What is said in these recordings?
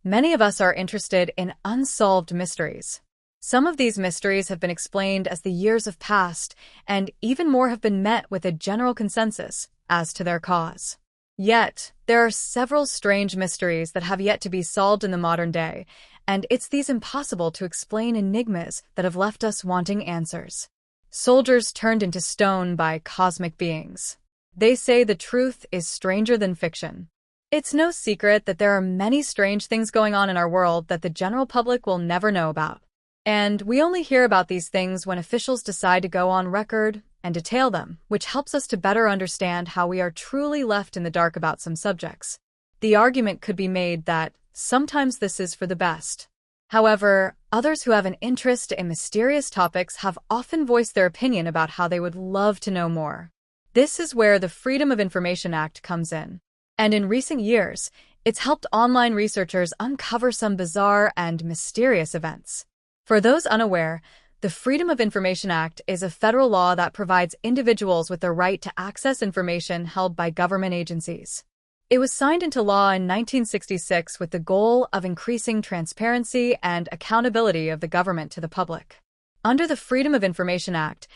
Many of us are interested in unsolved mysteries. Some of these mysteries have been explained as the years have passed, and even more have been met with a general consensus as to their cause. Yet, there are several strange mysteries that have yet to be solved in the modern day, and it's these impossible to explain enigmas that have left us wanting answers. Soldiers turned into stone by cosmic beings. They say the truth is stranger than fiction. It's no secret that there are many strange things going on in our world that the general public will never know about. And we only hear about these things when officials decide to go on record and detail them, which helps us to better understand how we are truly left in the dark about some subjects. The argument could be made that sometimes this is for the best. However, others who have an interest in mysterious topics have often voiced their opinion about how they would love to know more. This is where the Freedom of Information Act comes in. And in recent years, it's helped online researchers uncover some bizarre and mysterious events. For those unaware, the Freedom of Information Act is a federal law that provides individuals with the right to access information held by government agencies. It was signed into law in 1966 with the goal of increasing transparency and accountability of the government to the public. Under the Freedom of Information Act,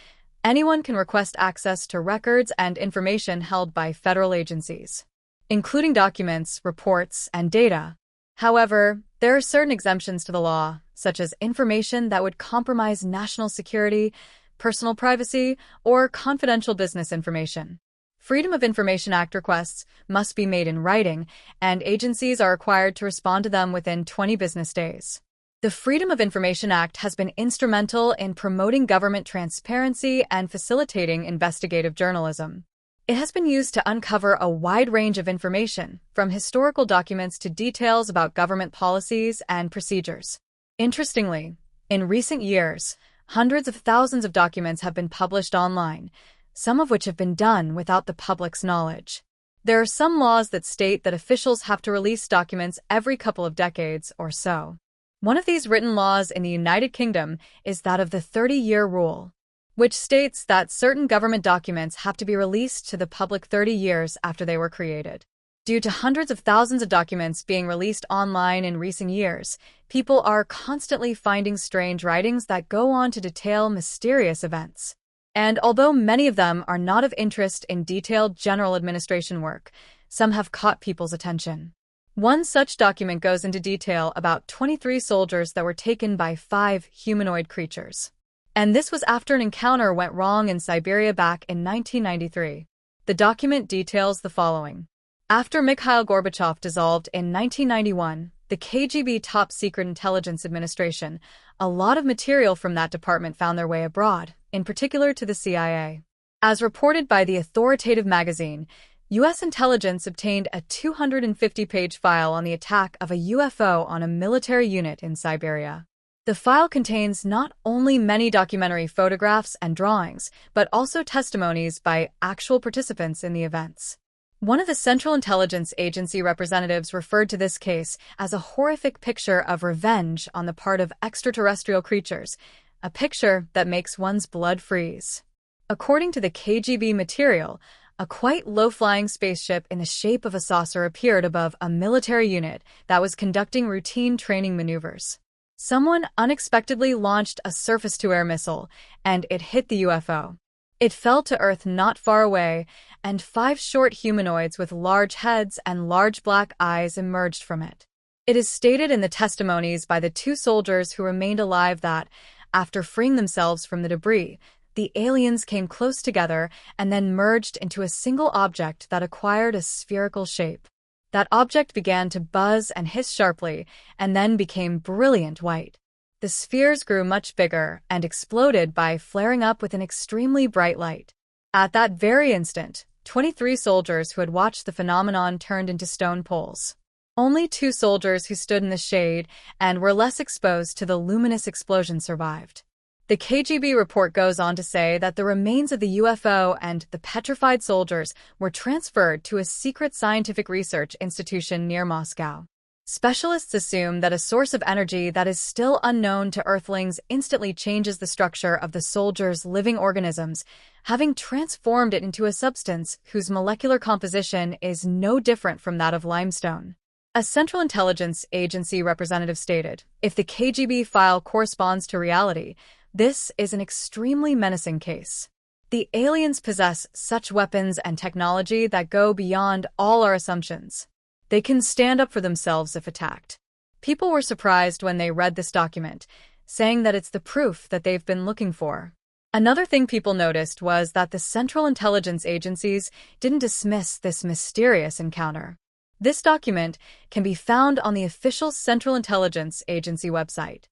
anyone can request access to records and information held by federal agencies, including documents, reports, and data. However, there are certain exemptions to the law, such as information that would compromise national security, personal privacy, or confidential business information. Freedom of Information Act requests must be made in writing, and agencies are required to respond to them within 20 business days. The Freedom of Information Act has been instrumental in promoting government transparency and facilitating investigative journalism. It has been used to uncover a wide range of information, from historical documents to details about government policies and procedures. Interestingly, in recent years, hundreds of thousands of documents have been published online, some of which have been done without the public's knowledge. There are some laws that state that officials have to release documents every couple of decades or so. One of these written laws in the United Kingdom is that of the 30-year rule, which states that certain government documents have to be released to the public 30 years after they were created. Due to hundreds of thousands of documents being released online in recent years, people are constantly finding strange writings that go on to detail mysterious events. And although many of them are not of interest in detailed general administration work, some have caught people's attention. One such document goes into detail about 23 soldiers that were taken by 5 humanoid creatures. And this was after an encounter went wrong in Siberia back in 1993. The document details the following. After Mikhail Gorbachev dissolved in 1991, the KGB Top Secret Intelligence Administration, a lot of material from that department found their way abroad, in particular to the CIA. As reported by the authoritative magazine, U.S. intelligence obtained a 250-page file on the attack of a UFO on a military unit in Siberia. The file contains not only many documentary photographs and drawings, but also testimonies by actual participants in the events. One of the Central Intelligence Agency representatives referred to this case as a horrific picture of revenge on the part of extraterrestrial creatures, a picture that makes one's blood freeze. According to the KGB material, a quite low-flying spaceship in the shape of a saucer appeared above a military unit that was conducting routine training maneuvers. Someone unexpectedly launched a surface-to-air missile, and it hit the UFO. It fell to Earth not far away, and 5 short humanoids with large heads and large black eyes emerged from it. It is stated in the testimonies by the 2 soldiers who remained alive that, after freeing themselves from the debris, the aliens came close together and then merged into a single object that acquired a spherical shape. That object began to buzz and hiss sharply, and then became brilliant white. The spheres grew much bigger and exploded by flaring up with an extremely bright light. At that very instant, 23 soldiers who had watched the phenomenon turned into stone poles. Only 2 soldiers who stood in the shade and were less exposed to the luminous explosion survived. The KGB report goes on to say that the remains of the UFO and the petrified soldiers were transferred to a secret scientific research institution near Moscow. Specialists assume that a source of energy that is still unknown to Earthlings instantly changes the structure of the soldiers' living organisms, having transformed it into a substance whose molecular composition is no different from that of limestone. A Central Intelligence Agency representative stated, "If the KGB file corresponds to reality, this is an extremely menacing case. The aliens possess such weapons and technology that go beyond all our assumptions. They can stand up for themselves if attacked." People were surprised when they read this document, saying that it's the proof that they've been looking for. Another thing people noticed was that the Central Intelligence Agencies didn't dismiss this mysterious encounter. This document can be found on the official Central Intelligence Agency website.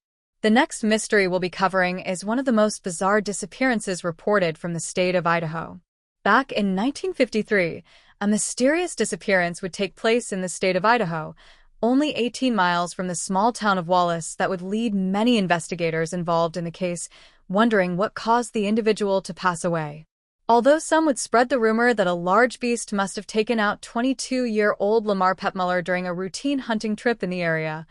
The next mystery we'll be covering is one of the most bizarre disappearances reported from the state of Idaho. Back in 1953, a mysterious disappearance would take place in the state of Idaho, only 18 miles from the small town of Wallace, that would lead many investigators involved in the case wondering what caused the individual to pass away. Although some would spread the rumor that a large beast must have taken out 22-year-old Lamar Pettmuller during a routine hunting trip in the area,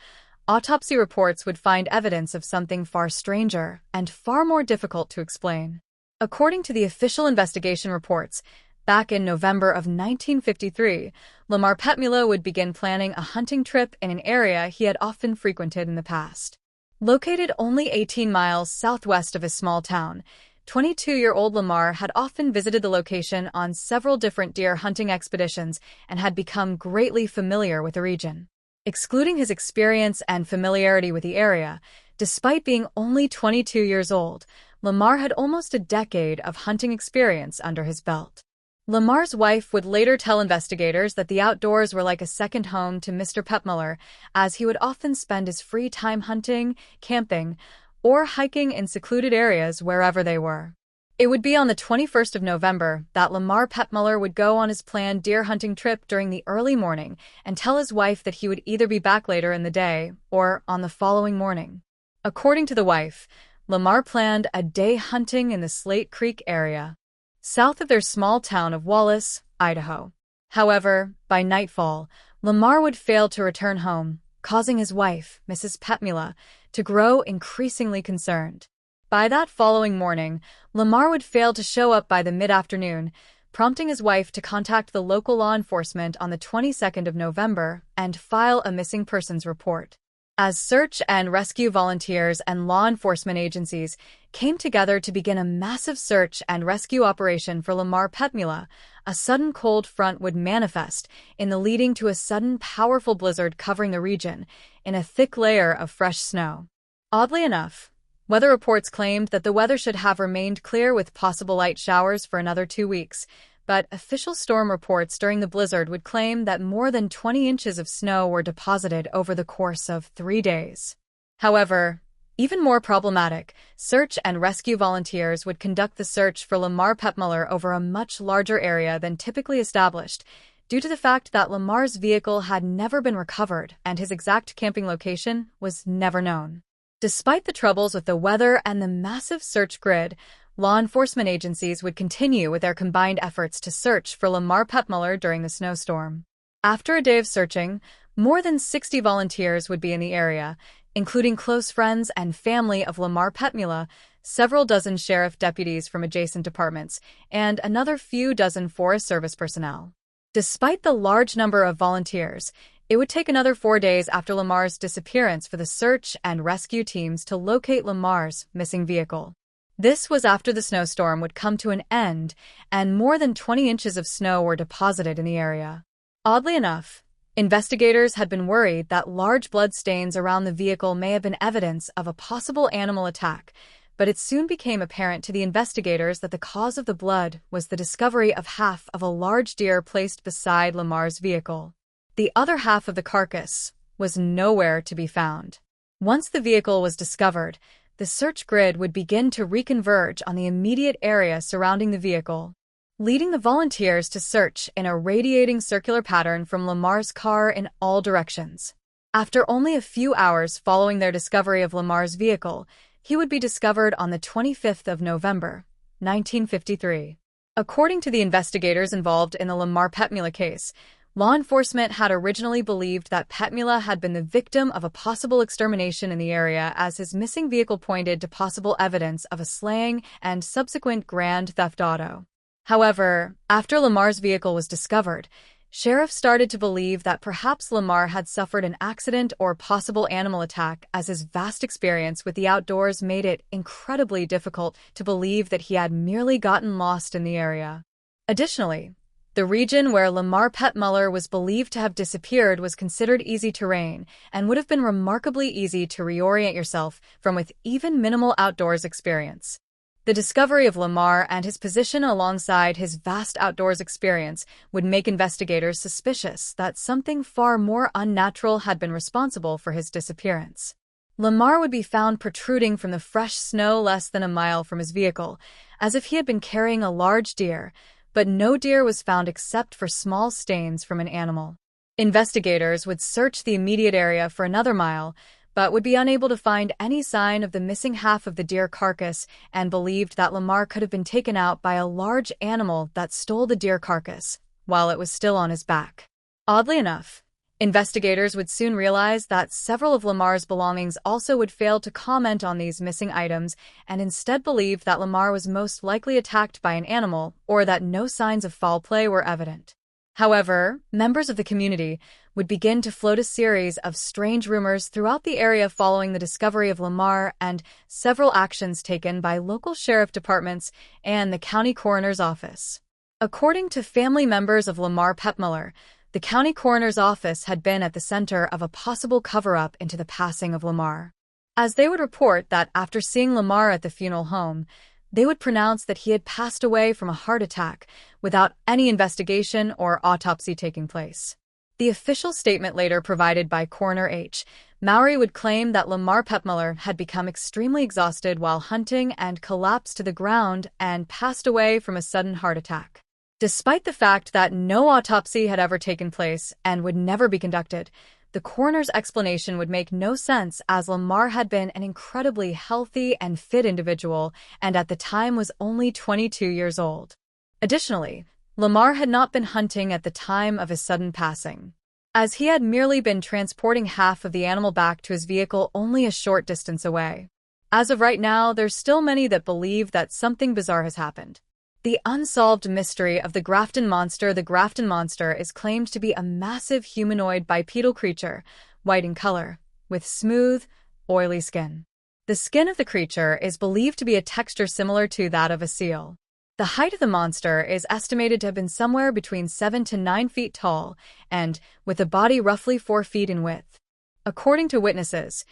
autopsy reports would find evidence of something far stranger and far more difficult to explain. According to the official investigation reports, back in November of 1953, Lamar Pettmuller would begin planning a hunting trip in an area he had often frequented in the past. Located only 18 miles southwest of his small town, 22-year-old Lamar had often visited the location on several different deer hunting expeditions and had become greatly familiar with the region. Excluding his experience and familiarity with the area, despite being only 22 years old, Lamar had almost a decade of hunting experience under his belt. Lamar's wife would later tell investigators that the outdoors were like a second home to Mr. Pettmuller, as he would often spend his free time hunting, camping, or hiking in secluded areas wherever they were. It would be on the 21st of November that Lamar Pettmuller would go on his planned deer hunting trip during the early morning and tell his wife that he would either be back later in the day or on the following morning. According to the wife, Lamar planned a day hunting in the Slate Creek area, south of their small town of Wallace, Idaho. However, by nightfall, Lamar would fail to return home, causing his wife, Mrs. Pettmuller, to grow increasingly concerned. By that following morning, Lamar would fail to show up by the mid-afternoon, prompting his wife to contact the local law enforcement on the 22nd of November and file a missing persons report. As search and rescue volunteers and law enforcement agencies came together to begin a massive search and rescue operation for Lamar Pettmuller, a sudden cold front would manifest, leading to a sudden powerful blizzard covering the region in a thick layer of fresh snow. Oddly enough, weather reports claimed that the weather should have remained clear with possible light showers for another 2 weeks, but official storm reports during the blizzard would claim that more than 20 inches of snow were deposited over the course of 3 days. However, even more problematic, search and rescue volunteers would conduct the search for Lamar Pettmuller over a much larger area than typically established, due to the fact that Lamar's vehicle had never been recovered and his exact camping location was never known. Despite the troubles with the weather and the massive search grid, law enforcement agencies would continue with their combined efforts to search for Lamar Pettmuller during the snowstorm. After a day of searching, more than 60 volunteers would be in the area, including close friends and family of Lamar Pettmuller, several dozen sheriff deputies from adjacent departments, and another few dozen Forest Service personnel. Despite the large number of volunteers, it would take another 4 days after Lamar's disappearance for the search and rescue teams to locate Lamar's missing vehicle. This was after the snowstorm would come to an end and more than 20 inches of snow were deposited in the area. Oddly enough, investigators had been worried that large blood stains around the vehicle may have been evidence of a possible animal attack, but it soon became apparent to the investigators that the cause of the blood was the discovery of half of a large deer placed beside Lamar's vehicle. The other half of the carcass was nowhere to be found. Once the vehicle was discovered, the search grid would begin to reconverge on the immediate area surrounding the vehicle, leading the volunteers to search in a radiating circular pattern from Lamar's car in all directions. After only a few hours following their discovery of Lamar's vehicle, he would be discovered on the 25th of November, 1953. According to the investigators involved in the Lamar Pettmuller case, law enforcement had originally believed that Pettmuller had been the victim of a possible extermination in the area, as his missing vehicle pointed to possible evidence of a slaying and subsequent grand theft auto. However, after Lamar's vehicle was discovered, sheriffs started to believe that perhaps Lamar had suffered an accident or possible animal attack, as his vast experience with the outdoors made it incredibly difficult to believe that he had merely gotten lost in the area. Additionally, the region where Lamar Pettmuller was believed to have disappeared was considered easy terrain and would have been remarkably easy to reorient yourself from with even minimal outdoors experience. The discovery of Lamar and his position alongside his vast outdoors experience would make investigators suspicious that something far more unnatural had been responsible for his disappearance. Lamar would be found protruding from the fresh snow less than a mile from his vehicle, as if he had been carrying a large deer, but no deer was found except for small stains from an animal. Investigators would search the immediate area for another mile, but would be unable to find any sign of the missing half of the deer carcass and believed that Lamar could have been taken out by a large animal that stole the deer carcass while it was still on his back. Oddly enough, investigators would soon realize that several of Lamar's belongings also would fail to comment on these missing items and instead believed that Lamar was most likely attacked by an animal or that no signs of foul play were evident. However, members of the community would begin to float a series of strange rumors throughout the area following the discovery of Lamar and several actions taken by local sheriff departments and the county coroner's office. According to family members of Lamar Pettmuller, the county coroner's office had been at the center of a possible cover-up into the passing of Lamar, as they would report that after seeing Lamar at the funeral home, they would pronounce that he had passed away from a heart attack without any investigation or autopsy taking place. The official statement later provided by Coroner H. Mowry would claim that Lamar Pettmuller had become extremely exhausted while hunting and collapsed to the ground and passed away from a sudden heart attack. Despite the fact that no autopsy had ever taken place and would never be conducted, the coroner's explanation would make no sense as Lamar had been an incredibly healthy and fit individual and at the time was only 22 years old. Additionally, Lamar had not been hunting at the time of his sudden passing, as he had merely been transporting half of the animal back to his vehicle only a short distance away. As of right now, there's still many that believe that something bizarre has happened. The unsolved mystery of the Grafton Monster. The Grafton Monster is claimed to be a massive humanoid bipedal creature, white in color, with smooth, oily skin. The skin of the creature is believed to be a texture similar to that of a seal. The height of the monster is estimated to have been somewhere between 7 to 9 feet tall, and with a body roughly 4 feet in width. According to witnesses,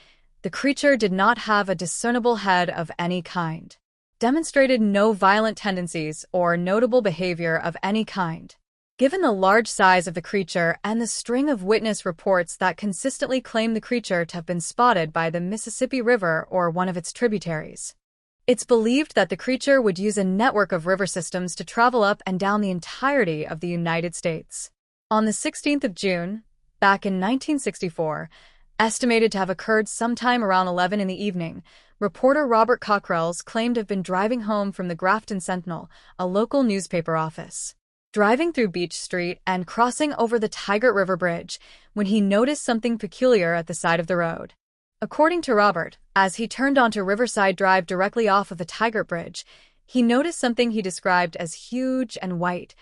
the creature did not have a discernible head of any kind, demonstrated no violent tendencies or notable behavior of any kind. Given the large size of the creature and the string of witness reports that consistently claim the creature to have been spotted by the Mississippi River or one of its tributaries, it's believed that the creature would use a network of river systems to travel up and down the entirety of the United States. On the 16th of June, back in 1964, estimated to have occurred sometime around 11 in the evening, reporter Robert Cockrells claimed to have been driving home from the Grafton Sentinel, a local newspaper office, driving through Beach Street and crossing over the Tigert River Bridge when he noticed something peculiar at the side of the road. According to Robert, as he turned onto Riverside Drive directly off of the Tigert Bridge, he noticed something he described as huge and white,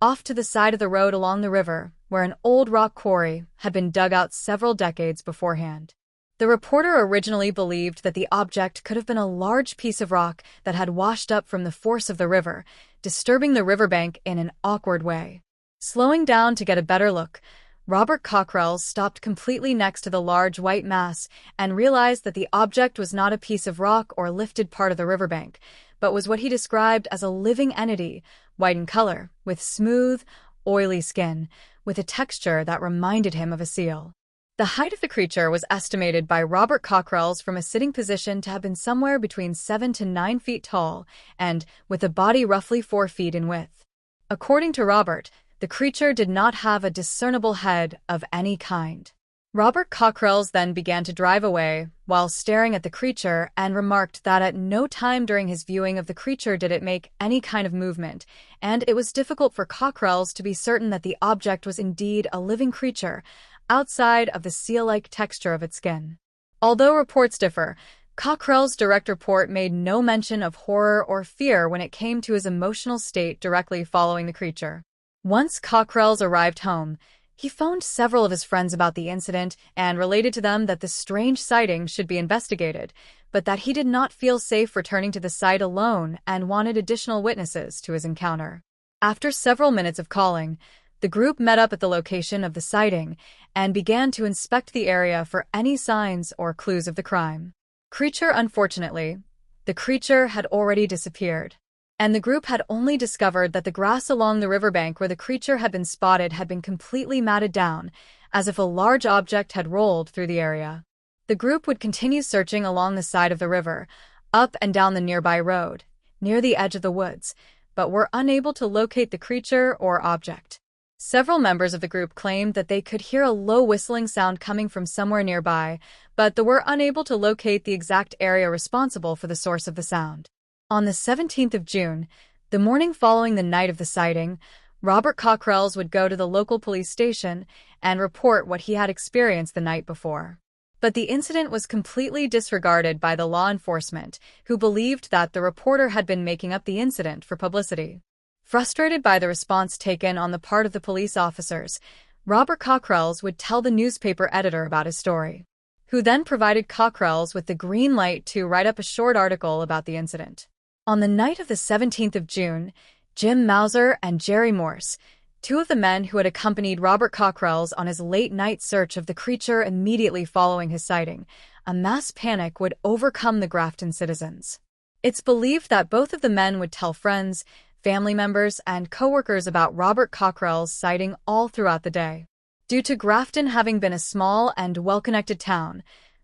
off to the side of the road along the river, where an old rock quarry had been dug out several decades beforehand. The reporter originally believed that the object could have been a large piece of rock that had washed up from the force of the river, disturbing the riverbank in an awkward way. Slowing down to get a better look, Robert Cockrells stopped completely next to the large white mass and realized that the object was not a piece of rock or lifted part of the riverbank, but was what he described as a living entity, white in color, with smooth, oily skin, with a texture that reminded him of a seal. The height of the creature was estimated by Robert Cockrells from a sitting position to have been somewhere between 7 to 9 feet tall and with a body roughly 4 feet in width. According to Robert, the creature did not have a discernible head of any kind. Robert Cockrells then began to drive away while staring at the creature and remarked that at no time during his viewing of the creature did it make any kind of movement, and it was difficult for Cockrells to be certain that the object was indeed a living creature, outside of the seal-like texture of its skin. Although reports differ, Cockrell's direct report made no mention of horror or fear when it came to his emotional state directly following the creature. Once Cockrell's arrived home, he phoned several of his friends about the incident and related to them that the strange sighting should be investigated, but that he did not feel safe returning to the site alone and wanted additional witnesses to his encounter. After several minutes of calling, the group met up at the location of the sighting and began to inspect the area for any signs or clues of the crime. Unfortunately, the creature had already disappeared, and the group had only discovered that the grass along the riverbank where the creature had been spotted had been completely matted down, as if a large object had rolled through the area. The group would continue searching along the side of the river, up and down the nearby road, near the edge of the woods, but were unable to locate the creature or object. Several members of the group claimed that they could hear a low whistling sound coming from somewhere nearby, but they were unable to locate the exact area responsible for the source of the sound. On the 17th of June, the morning following the night of the sighting, Robert Cockrell's would go to the local police station and report what he had experienced the night before. But the incident was completely disregarded by the law enforcement, who believed that the reporter had been making up the incident for publicity. Frustrated by the response taken on the part of the police officers, Robert Cockrell's would tell the newspaper editor about his story, who then provided Cockrell's with the green light to write up a short article about the incident. On the night of the 17th of June, Jim Mauser and Jerry Morse, two of the men who had accompanied Robert Cockrell's on his late-night search of the creature immediately following his sighting, a mass panic would overcome the Grafton citizens. It's believed that both of the men would tell friends, family members, and co-workers about Robert Cockrell's sighting all throughout the day. Due to Grafton having been a small and well-connected town,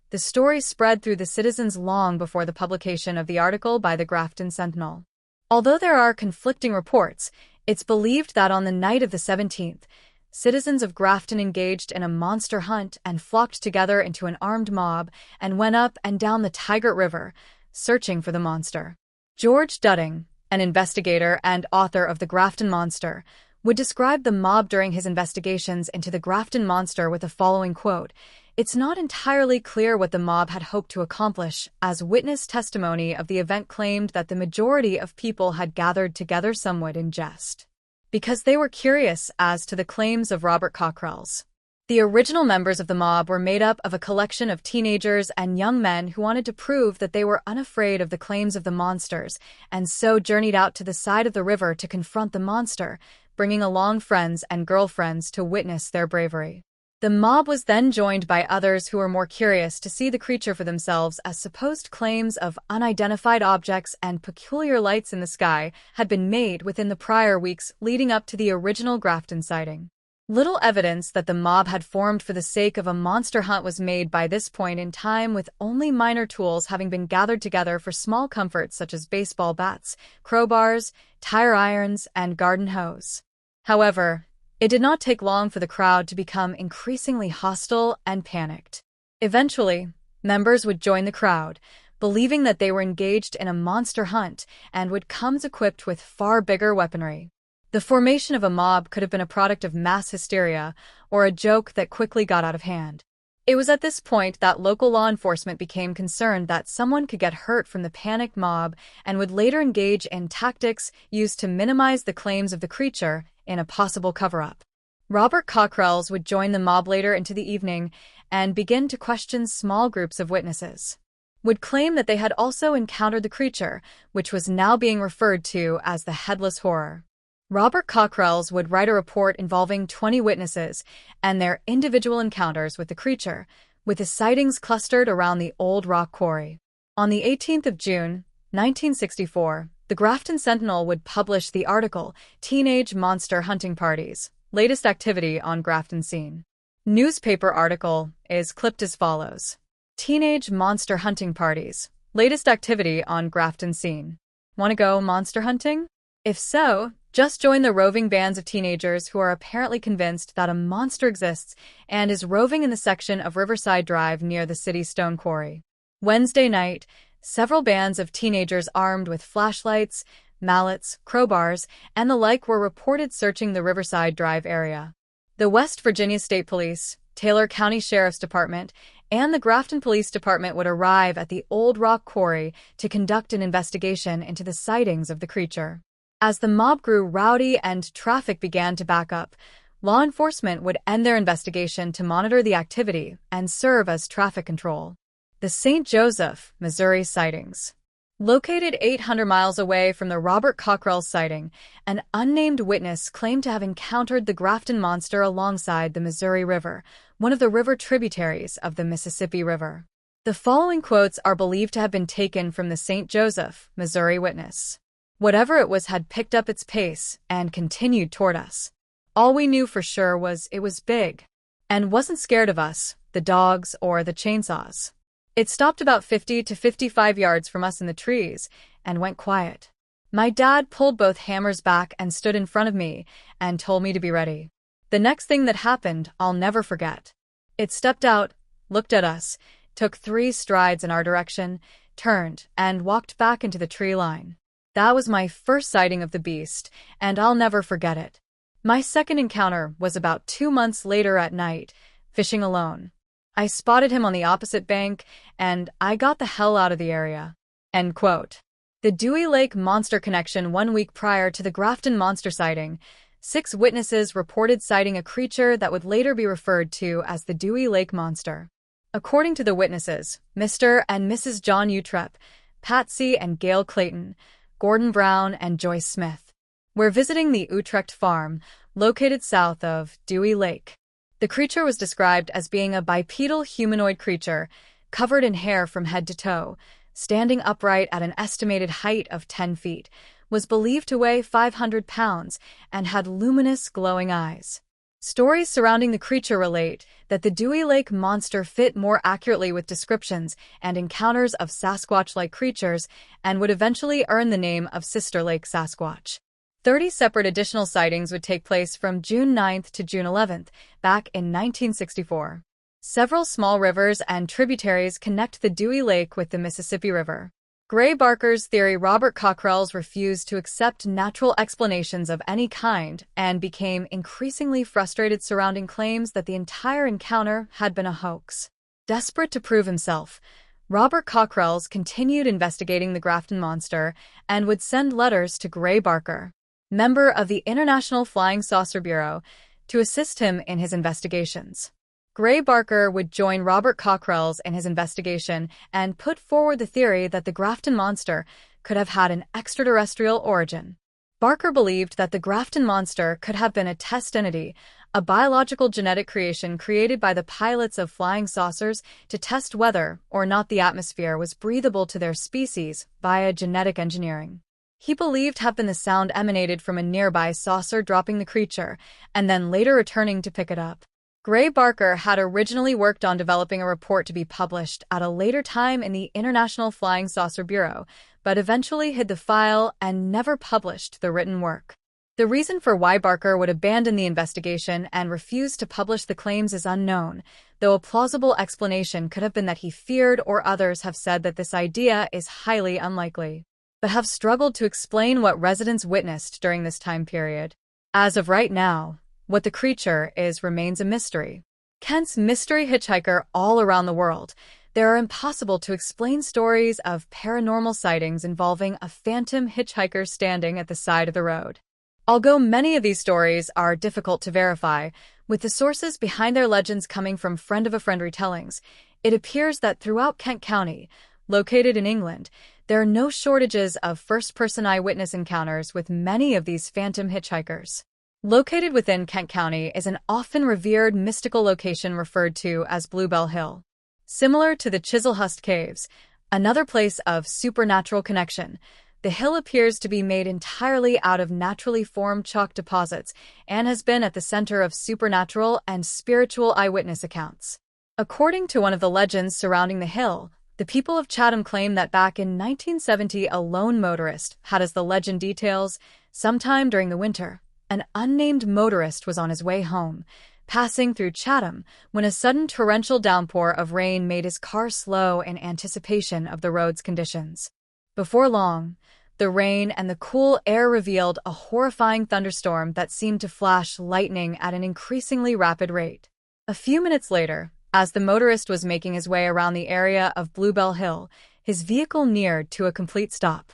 the story spread through the citizens long before the publication of the article by the Grafton Sentinel. Although there are conflicting reports, it's believed that on the night of the 17th, citizens of Grafton engaged in a monster hunt and flocked together into an armed mob and went up and down the Tigert River, searching for the monster. George Dudding, an investigator and author of The Grafton Monster, would describe the mob during his investigations into the Grafton Monster with the following quote: "It's not entirely clear what the mob had hoped to accomplish, as witness testimony of the event claimed that the majority of people had gathered together somewhat in jest, because they were curious as to the claims of Robert Cockrell's." The original members of the mob were made up of a collection of teenagers and young men who wanted to prove that they were unafraid of the claims of the monsters, and so journeyed out to the side of the river to confront the monster, bringing along friends and girlfriends to witness their bravery. The mob was then joined by others who were more curious to see the creature for themselves, as supposed claims of unidentified objects and peculiar lights in the sky had been made within the prior weeks leading up to the original Grafton sighting. Little evidence that the mob had formed for the sake of a monster hunt was made by this point in time, with only minor tools having been gathered together for small comforts such as baseball bats, crowbars, tire irons, and garden hose. However, it did not take long for the crowd to become increasingly hostile and panicked. Eventually, members would join the crowd, believing that they were engaged in a monster hunt and would come equipped with far bigger weaponry. The formation of a mob could have been a product of mass hysteria or a joke that quickly got out of hand. It was at this point that local law enforcement became concerned that someone could get hurt from the panicked mob and would later engage in tactics used to minimize the claims of the creature in a possible cover-up. Robert Cockrell's would join the mob later into the evening and begin to question small groups of witnesses. Would claim that they had also encountered the creature, which was now being referred to as the Headless Horror. Robert Cockrell's would write a report involving 20 witnesses and their individual encounters with the creature, with the sightings clustered around the old rock quarry. On the 18th of June, 1964, the Grafton Sentinel would publish the article, "Teenage Monster Hunting Parties, Latest Activity on Grafton Scene." Newspaper article is clipped as follows: "Teenage Monster Hunting Parties, Latest Activity on Grafton Scene. Want to go monster hunting? If so, just join the roving bands of teenagers who are apparently convinced that a monster exists and is roving in the section of Riverside Drive near the city's stone quarry." Wednesday night, several bands of teenagers armed with flashlights, mallets, crowbars, and the like were reported searching the Riverside Drive area. The West Virginia State Police, Taylor County Sheriff's Department, and the Grafton Police Department would arrive at the Old Rock Quarry to conduct an investigation into the sightings of the creature. As the mob grew rowdy and traffic began to back up, law enforcement would end their investigation to monitor the activity and serve as traffic control. The St. Joseph, Missouri sightings. Located 800 miles away from the Robert Cockrell sighting, an unnamed witness claimed to have encountered the Grafton Monster alongside the Missouri River, one of the river tributaries of the Mississippi River. The following quotes are believed to have been taken from the St. Joseph, Missouri witness. "Whatever it was had picked up its pace and continued toward us. All we knew for sure was it was big, and wasn't scared of us, the dogs, or the chainsaws. It stopped about 50 to 55 yards from us in the trees and went quiet. My dad pulled both hammers back and stood in front of me and told me to be ready. The next thing that happened, I'll never forget. It stepped out, looked at us, took 3 strides in our direction, turned, and walked back into the tree line. That was my first sighting of the beast, and I'll never forget it. My second encounter was about 2 months later at night, fishing alone. I spotted him on the opposite bank, and I got the hell out of the area." End quote. The Dewey Lake Monster connection. 1 week prior to the Grafton Monster sighting, 6 witnesses reported sighting a creature that would later be referred to as the Dewey Lake Monster. According to the witnesses, Mr. and Mrs. John Utrep, Patsy and Gail Clayton, Gordon Brown and Joyce Smith, were visiting the Utrecht farm, located south of Dewey Lake. The creature was described as being a bipedal humanoid creature, covered in hair from head to toe, standing upright at an estimated height of 10 feet, was believed to weigh 500 pounds, and had luminous, glowing eyes. Stories surrounding the creature relate that the Dewey Lake Monster fit more accurately with descriptions and encounters of Sasquatch-like creatures and would eventually earn the name of Sister Lake Sasquatch. 30 separate additional sightings would take place from June 9th to June 11th, back in 1964. Several small rivers and tributaries connect the Dewey Lake with the Mississippi River. Gray Barker's theory. Robert Cockrell's refused to accept natural explanations of any kind and became increasingly frustrated surrounding claims that the entire encounter had been a hoax. Desperate to prove himself, Robert Cockrell's continued investigating the Grafton Monster and would send letters to Gray Barker, member of the International Flying Saucer Bureau, to assist him in his investigations. Gray Barker would join Robert Cockrell's in his investigation and put forward the theory that the Grafton Monster could have had an extraterrestrial origin. Barker believed that the Grafton Monster could have been a test entity, a biological genetic creation created by the pilots of flying saucers to test whether or not the atmosphere was breathable to their species via genetic engineering. He believed have been the sound emanated from a nearby saucer dropping the creature, and then later returning to pick it up. Gray Barker had originally worked on developing a report to be published at a later time in the International Flying Saucer Bureau, but eventually hid the file and never published the written work. The reason for why Barker would abandon the investigation and refuse to publish the claims is unknown, though a plausible explanation could have been that he feared, or others have said that this idea is highly unlikely, but have struggled to explain what residents witnessed during this time period. As of right now, what the creature is remains a mystery. Kent's mystery hitchhiker. All around the world, there are impossible to explain stories of paranormal sightings involving a phantom hitchhiker standing at the side of the road. Although many of these stories are difficult to verify, with the sources behind their legends coming from friend-of-a-friend retellings, it appears that throughout Kent County, located in England, there are no shortages of first-person eyewitness encounters with many of these phantom hitchhikers. Located within Kent County is an often revered mystical location referred to as Bluebell Hill. Similar to the Chiselhurst Caves, another place of supernatural connection, the hill appears to be made entirely out of naturally formed chalk deposits and has been at the center of supernatural and spiritual eyewitness accounts. According to one of the legends surrounding the hill, the people of Chatham claim that back in 1970 a lone motorist had, as the legend details, sometime during the winter, an unnamed motorist was on his way home, passing through Chatham, when a sudden torrential downpour of rain made his car slow in anticipation of the road's conditions. Before long, the rain and the cool air revealed a horrifying thunderstorm that seemed to flash lightning at an increasingly rapid rate. A few minutes later, as the motorist was making his way around the area of Bluebell Hill, his vehicle neared to a complete stop.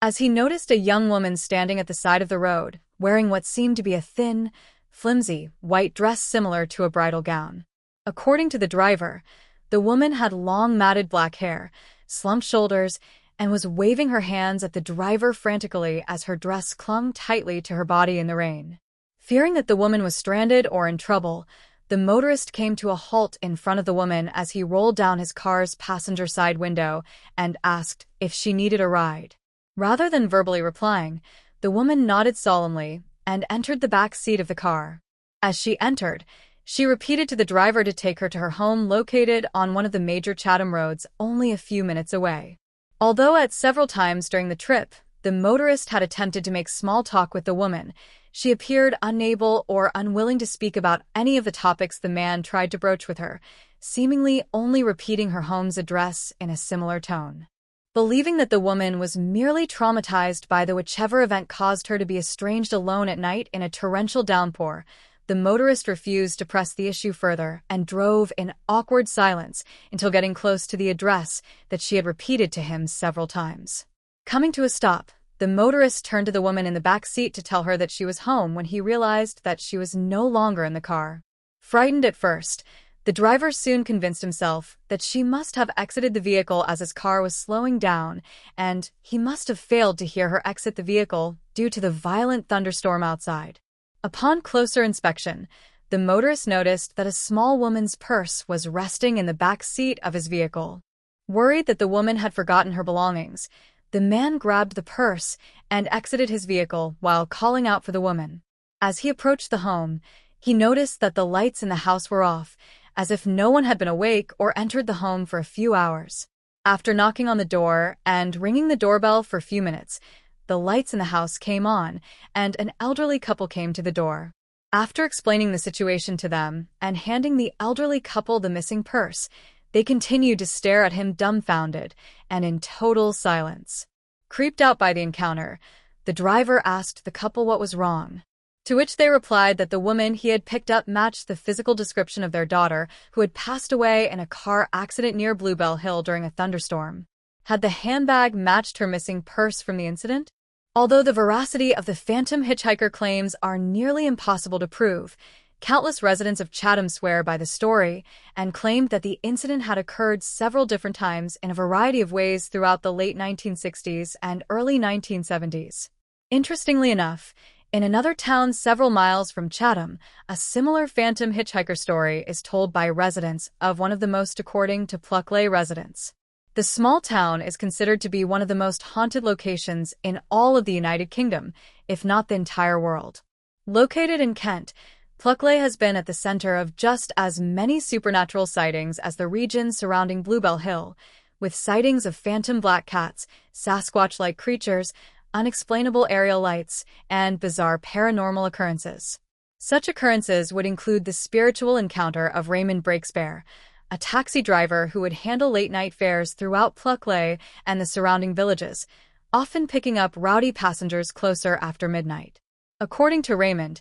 as he noticed a young woman standing at the side of the road, wearing what seemed to be a thin, flimsy, white dress similar to a bridal gown. According to the driver, the woman had long matted black hair, slumped shoulders, and was waving her hands at the driver frantically as her dress clung tightly to her body in the rain. Fearing that the woman was stranded or in trouble, the motorist came to a halt in front of the woman as he rolled down his car's passenger side window and asked if she needed a ride. Rather than verbally replying, the woman nodded solemnly and entered the back seat of the car. As she entered, she repeated to the driver to take her to her home located on one of the major Chatham roads only a few minutes away. Although at several times during the trip, the motorist had attempted to make small talk with the woman, she appeared unable or unwilling to speak about any of the topics the man tried to broach with her, seemingly only repeating her home's address in a similar tone. Believing that the woman was merely traumatized by the whichever event caused her to be estranged alone at night in a torrential downpour, the motorist refused to press the issue further and drove in awkward silence until getting close to the address that she had repeated to him several times. Coming to a stop, the motorist turned to the woman in the back seat to tell her that she was home when he realized that she was no longer in the car. Frightened at first, the driver soon convinced himself that she must have exited the vehicle as his car was slowing down, and he must have failed to hear her exit the vehicle due to the violent thunderstorm outside. Upon closer inspection, the motorist noticed that a small woman's purse was resting in the back seat of his vehicle. Worried that the woman had forgotten her belongings, the man grabbed the purse and exited his vehicle while calling out for the woman. As he approached the home, he noticed that the lights in the house were off, as if no one had been awake or entered the home for a few hours. After knocking on the door and ringing the doorbell for a few minutes, the lights in the house came on, and an elderly couple came to the door. After explaining the situation to them and handing the elderly couple the missing purse, they continued to stare at him dumbfounded and in total silence. Creeped out by the encounter, the driver asked the couple what was wrong, to which they replied that the woman he had picked up matched the physical description of their daughter, who had passed away in a car accident near Bluebell Hill during a thunderstorm. Had the handbag matched her missing purse from the incident? Although the veracity of the phantom hitchhiker claims are nearly impossible to prove, countless residents of Chatham swear by the story and claimed that the incident had occurred several different times in a variety of ways throughout the late 1960s and early 1970s. Interestingly enough, in another town several miles from Chatham, a similar phantom hitchhiker story is told by residents of one of the most according to Pluckley residents. The small town is considered to be one of the most haunted locations in all of the United Kingdom, if not the entire world. Located in Kent, Pluckley has been at the center of just as many supernatural sightings as the region surrounding Bluebell Hill, with sightings of phantom black cats, Sasquatch-like creatures, unexplainable aerial lights, and bizarre paranormal occurrences. Such occurrences would include the spiritual encounter of Raymond Breakspeare, a taxi driver who would handle late-night fares throughout Pluckley and the surrounding villages, often picking up rowdy passengers closer after midnight. According to Raymond,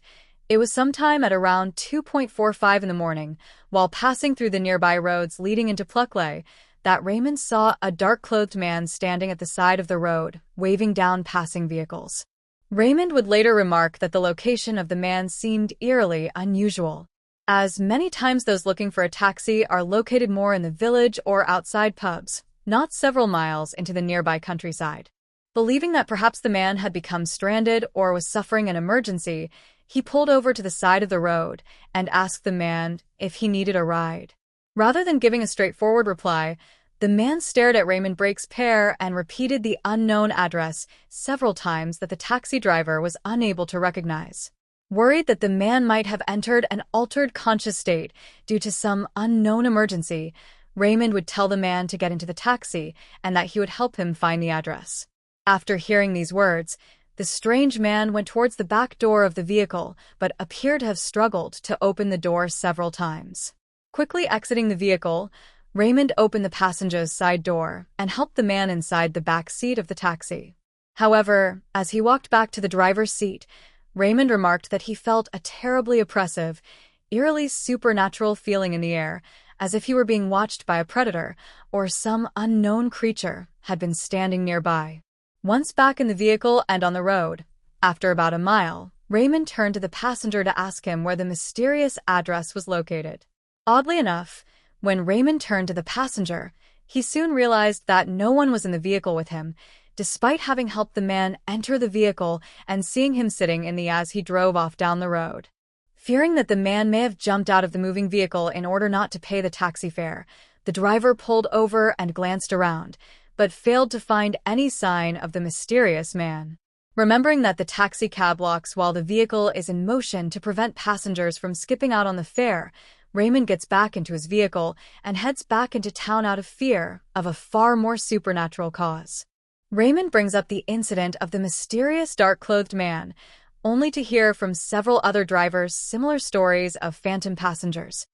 it was sometime at around 2:45 in the morning, while passing through the nearby roads leading into Pluckley, that Raymond saw a dark-clothed man standing at the side of the road, waving down passing vehicles. Raymond would later remark that the location of the man seemed eerily unusual, as many times those looking for a taxi are located more in the village or outside pubs, not several miles into the nearby countryside. Believing that perhaps the man had become stranded or was suffering an emergency, he pulled over to the side of the road and asked the man if he needed a ride. Rather than giving a straightforward reply, the man stared at Raymond Breakspeare and repeated the unknown address several times that the taxi driver was unable to recognize. Worried that the man might have entered an altered conscious state due to some unknown emergency, Raymond would tell the man to get into the taxi and that he would help him find the address. After hearing these words, the strange man went towards the back door of the vehicle but appeared to have struggled to open the door several times. Quickly exiting the vehicle, Raymond opened the passenger's side door and helped the man inside the back seat of the taxi. However, as he walked back to the driver's seat, Raymond remarked that he felt a terribly oppressive, eerily supernatural feeling in the air, as if he were being watched by a predator or some unknown creature had been standing nearby. Once back in the vehicle and on the road, after about a mile, Raymond turned to the passenger to ask him where the mysterious address was located. Oddly enough, when Raymond turned to the passenger, he soon realized that no one was in the vehicle with him, despite having helped the man enter the vehicle and seeing him sitting in the as he drove off down the road. Fearing that the man may have jumped out of the moving vehicle in order not to pay the taxi fare, the driver pulled over and glanced around, but failed to find any sign of the mysterious man. Remembering that the taxi cab locks while the vehicle is in motion to prevent passengers from skipping out on the fare, Raymond gets back into his vehicle and heads back into town out of fear of a far more supernatural cause. Raymond brings up the incident of the mysterious dark-clothed man, only to hear from several other drivers similar stories of phantom passengers,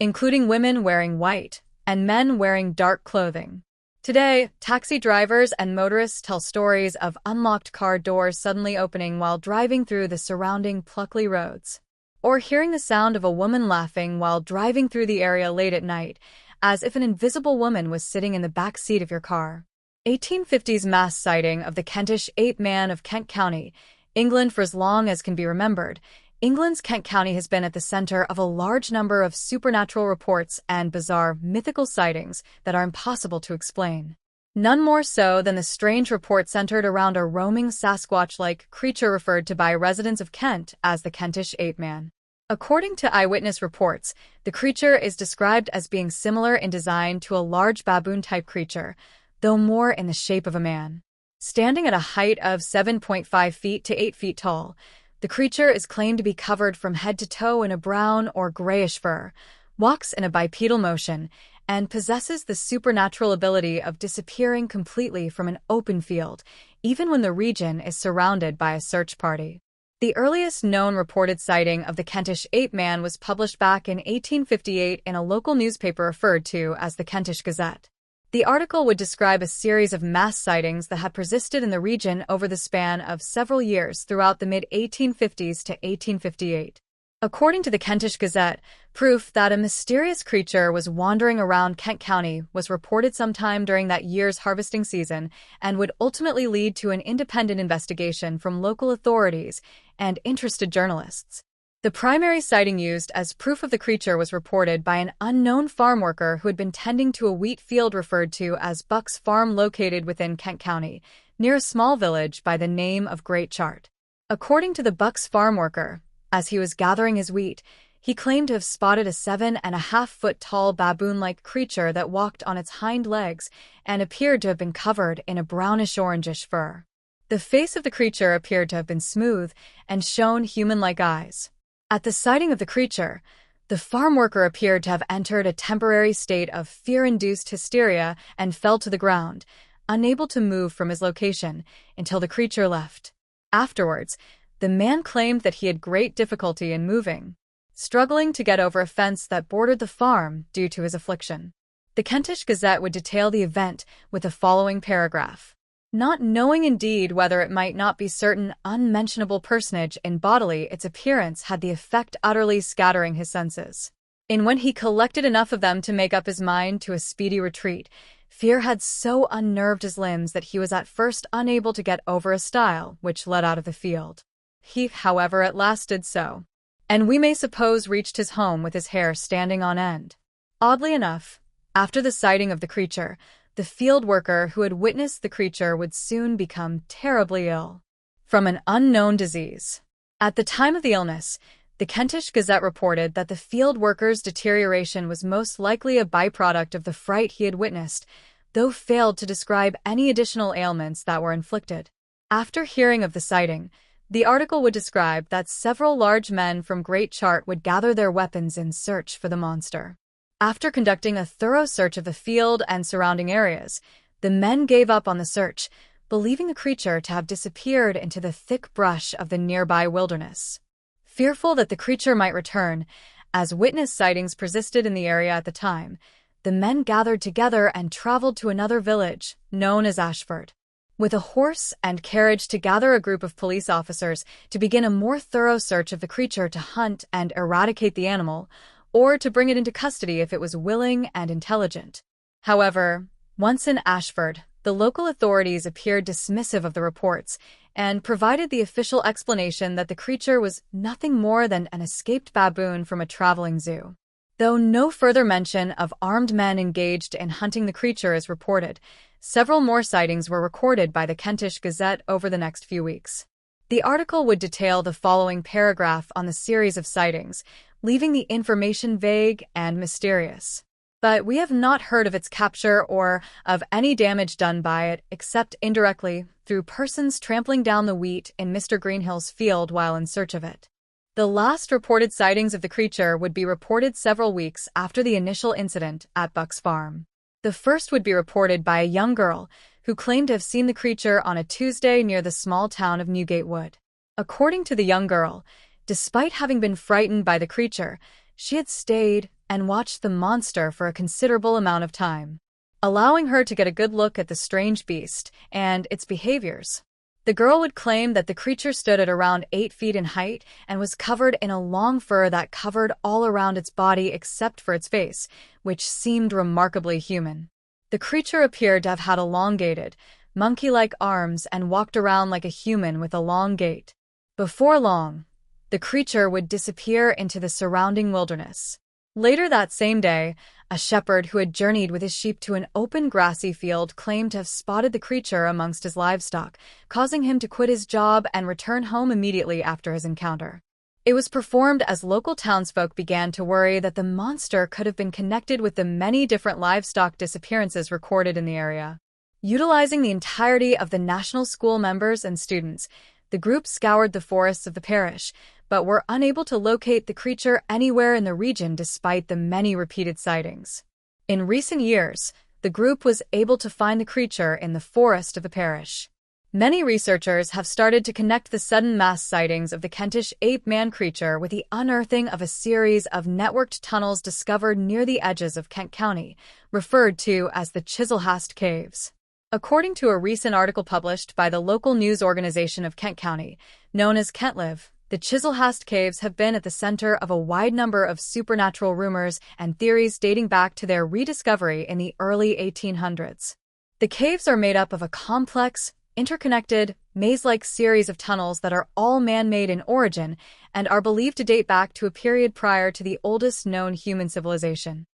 including women wearing white and men wearing dark clothing. Today, taxi drivers and motorists tell stories of unlocked car doors suddenly opening while driving through the surrounding plucky roads, or hearing the sound of a woman laughing while driving through the area late at night, as if an invisible woman was sitting in the back seat of your car. 1850s mass sighting of the Kentish ape-man of Kent County, England. For as long as can be remembered, England's Kent County has been at the center of a large number of supernatural reports and bizarre, mythical sightings that are impossible to explain. None more so than the strange report centered around a roaming Sasquatch-like creature referred to by residents of Kent as the Kentish ape-man. According to eyewitness reports, the creature is described as being similar in design to a large baboon-type creature, though more in the shape of a man. Standing at a height of 7.5 feet to 8 feet tall, the creature is claimed to be covered from head to toe in a brown or grayish fur, walks in a bipedal motion, and possesses the supernatural ability of disappearing completely from an open field, even when the region is surrounded by a search party. The earliest known reported sighting of the Kentish ape-man was published back in 1858 in a local newspaper referred to as the Kentish Gazette. The article would describe a series of mass sightings that had persisted in the region over the span of several years throughout the mid-1850s to 1858. According to the Kentish Gazette, proof that a mysterious creature was wandering around Kent County was reported sometime during that year's harvesting season and would ultimately lead to an independent investigation from local authorities and interested journalists. The primary sighting used as proof of the creature was reported by an unknown farm worker who had been tending to a wheat field referred to as Buck's Farm located within Kent County, near a small village by the name of Great Chart. According to the Buck's farm worker, as he was gathering his wheat, he claimed to have spotted a 7.5-foot tall baboon-like creature that walked on its hind legs and appeared to have been covered in a brownish-orangish fur. The face of the creature appeared to have been smooth and shown human-like eyes. At the sighting of the creature, the farm worker appeared to have entered a temporary state of fear-induced hysteria and fell to the ground, unable to move from his location until the creature left. Afterwards, the man claimed that he had great difficulty in moving, struggling to get over a fence that bordered the farm due to his affliction. The Kentish Gazette would detail the event with the following paragraph. Not knowing indeed whether it might not be certain unmentionable personage in bodily its appearance had the effect utterly scattering his senses. In when he collected enough of them to make up his mind to a speedy retreat, fear had so unnerved his limbs that he was at first unable to get over a stile which led out of the field. He, however, at last did so, and we may suppose reached his home with his hair standing on end. Oddly enough, after the sighting of the creature, the field worker who had witnessed the creature would soon become terribly ill from an unknown disease. At the time of the illness, the Kentish Gazette reported that the field worker's deterioration was most likely a byproduct of the fright he had witnessed, though failed to describe any additional ailments that were inflicted. After hearing of the sighting, the article would describe that several large men from Great Chart would gather their weapons in search for the monster. After conducting a thorough search of the field and surrounding areas, the men gave up on the search, believing the creature to have disappeared into the thick brush of the nearby wilderness. Fearful that the creature might return, as witness sightings persisted in the area at the time, the men gathered together and traveled to another village, known as Ashford, with a horse and carriage to gather a group of police officers to begin a more thorough search of the creature to hunt and eradicate the animal, or to bring it into custody if it was willing and intelligent. However, once in Ashford, The local authorities appeared dismissive of the reports and provided the official explanation that the creature was nothing more than an escaped baboon from a traveling zoo. Though no further mention of armed men engaged in hunting the creature is reported, several more sightings were recorded by the Kentish Gazette over the next few weeks. The article would detail the following paragraph on the series of sightings, leaving the information vague and mysterious. But we have not heard of its capture or of any damage done by it except indirectly through persons trampling down the wheat in Mr. Greenhill's field while in search of it. The last reported sightings of the creature would be reported several weeks after the initial incident at Buck's farm. The first would be reported by a young girl who claimed to have seen the creature on a Tuesday near the small town of Newgate Wood. According to the young girl, despite having been frightened by the creature, she had stayed and watched the monster for a considerable amount of time, allowing her to get a good look at the strange beast and its behaviors. The girl would claim that the creature stood at around 8 feet in height and was covered in a long fur that covered all around its body except for its face, which seemed remarkably human. The creature appeared to have had elongated, monkey-like arms and walked around like a human with a long gait. Before long, the creature would disappear into the surrounding wilderness. Later that same day, a shepherd who had journeyed with his sheep to an open grassy field claimed to have spotted the creature amongst his livestock, causing him to quit his job and return home immediately after his encounter. It was performed as local townsfolk began to worry that the monster could have been connected with the many different livestock disappearances recorded in the area. Utilizing the entirety of the national school members and students, the group scoured the forests of the parish, but were unable to locate the creature anywhere in the region despite the many repeated sightings. In recent years, the group was able to find the creature in the forest of the parish. Many researchers have started to connect the sudden mass sightings of the Kentish ape-man creature with the unearthing of a series of networked tunnels discovered near the edges of Kent County, referred to as the Chislehurst Caves. According to a recent article published by the local news organization of Kent County, known as KentLive, the Chislehurst Caves have been at the center of a wide number of supernatural rumors and theories dating back to their rediscovery in the early 1800s. The caves are made up of a complex, interconnected, maze-like series of tunnels that are all man-made in origin and are believed to date back to a period prior to the oldest known human civilization.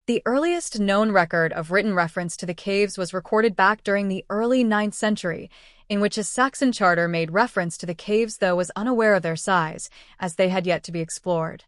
The earliest known record of written reference to the caves was recorded back during the early 9th century, in which a Saxon charter made reference to the caves though was unaware of their size, as they had yet to be explored.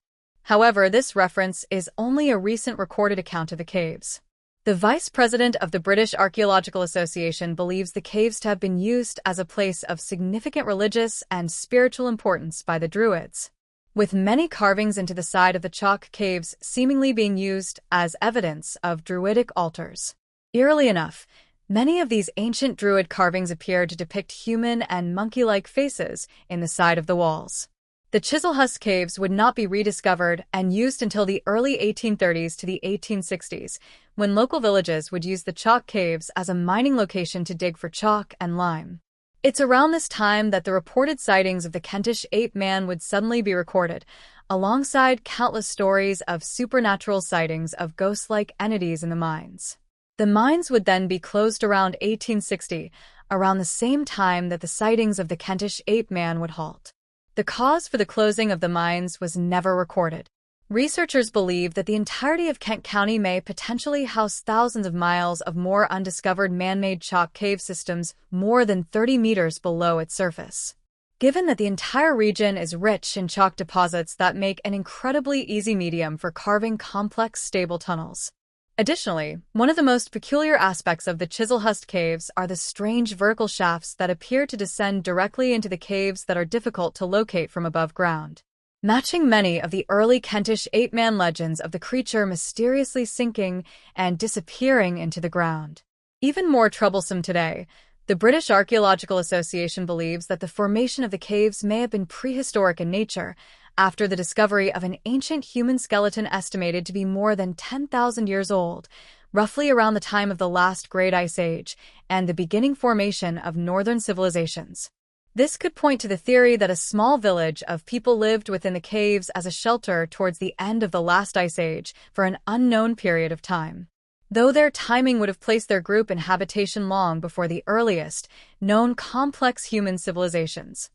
However, this reference is only a recent recorded account of the caves. The vice president of the British Archaeological Association believes the caves to have been used as a place of significant religious and spiritual importance by the Druids, with many carvings into the side of the chalk caves seemingly being used as evidence of Druidic altars. Eerily enough, many of these ancient Druid carvings appear to depict human and monkey-like faces in the side of the walls. The Chislehurst Caves would not be rediscovered and used until the early 1830s to the 1860s, when local villages would use the chalk caves as a mining location to dig for chalk and lime. It's around this time that the reported sightings of the Kentish ape-man would suddenly be recorded, alongside countless stories of supernatural sightings of ghost-like entities in the mines. The mines would then be closed around 1860, around the same time that the sightings of the Kentish ape-man would halt. The cause for the closing of the mines was never recorded. Researchers believe that the entirety of Kent County may potentially house thousands of miles of more undiscovered man-made chalk cave systems more than 30 meters below its surface. Given that the entire region is rich in chalk deposits that make an incredibly easy medium for carving complex, stable tunnels. Additionally, one of the most peculiar aspects of the Chislehurst Caves are the strange vertical shafts that appear to descend directly into the caves that are difficult to locate from above ground, matching many of the early Kentish ape-man legends of the creature mysteriously sinking and disappearing into the ground. Even more troublesome today, the British Archaeological Association believes that the formation of the caves may have been prehistoric in nature, after the discovery of an ancient human skeleton estimated to be more than 10,000 years old, roughly around the time of the last Great Ice Age, and the beginning formation of northern civilizations. This could point to the theory that a small village of people lived within the caves as a shelter towards the end of the last ice age for an unknown period of time. Though their timing would have placed their group in habitation long before the earliest known complex human civilizations.